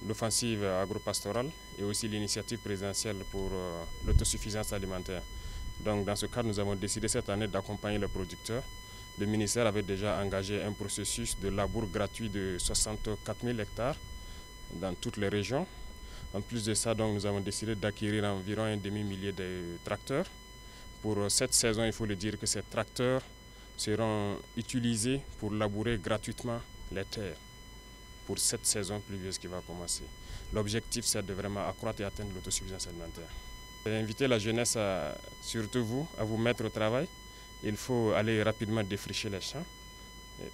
l'offensive agro-pastorale et aussi l'initiative présidentielle pour l'autosuffisance alimentaire. Donc dans ce cadre, nous avons décidé cette année d'accompagner les producteurs. Le ministère avait déjà engagé un processus de labour gratuit de 64 000 hectares dans toutes les régions. En plus de ça, donc, nous avons décidé d'acquérir environ un demi-millier de tracteurs. Pour cette saison, il faut le dire que ces tracteurs seront utilisés pour labourer gratuitement les terres pour cette saison pluvieuse qui va commencer. L'objectif, c'est de vraiment accroître et atteindre l'autosuffisance alimentaire. J'ai invité la jeunesse, surtout vous, à vous mettre au travail. Il faut aller rapidement défricher les champs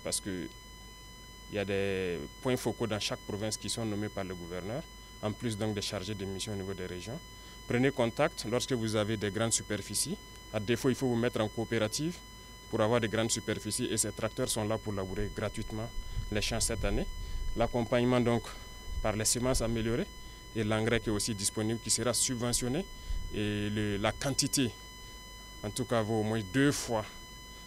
parce qu'il y a des points focaux dans chaque province qui sont nommés par le gouverneur, en plus donc des chargés de mission au niveau des régions. Prenez contact lorsque vous avez des grandes superficies. À défaut, il faut vous mettre en coopérative pour avoir de grandes superficies et ces tracteurs sont là pour labourer gratuitement les champs cette année. L'accompagnement donc par les semences améliorées et l'engrais qui est aussi disponible, qui sera subventionné et la quantité, en tout cas, vaut au moins 2 fois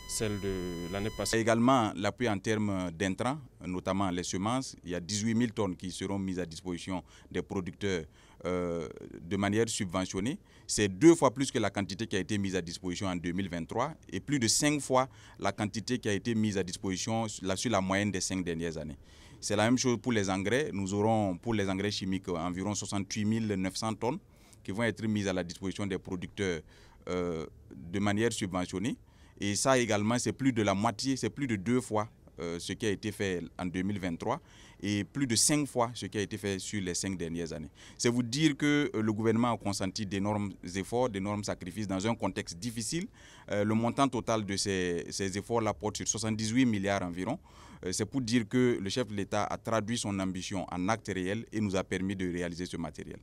celle de l'année passée. Également, l'appui en termes d'intrants, notamment les semences. Il y a 18 000 tonnes qui seront mises à disposition des producteurs de manière subventionnée. C'est 2 fois plus que la quantité qui a été mise à disposition en 2023 et plus de 5 fois la quantité qui a été mise à disposition sur la moyenne des 5 dernières années. C'est la même chose pour les engrais. Nous aurons pour les engrais chimiques environ 68 900 tonnes qui vont être mises à la disposition des producteurs de manière subventionnée. Et ça également, c'est plus de la moitié, c'est plus de 2 fois ce qui a été fait en 2023 et plus de 5 fois ce qui a été fait sur les 5 dernières années. C'est vous dire que le gouvernement a consenti d'énormes efforts, d'énormes sacrifices dans un contexte difficile. Le montant total de ces efforts-là porte sur 78 milliards environ. C'est pour dire que le chef de l'État a traduit son ambition en actes réels et nous a permis de réaliser ce matériel.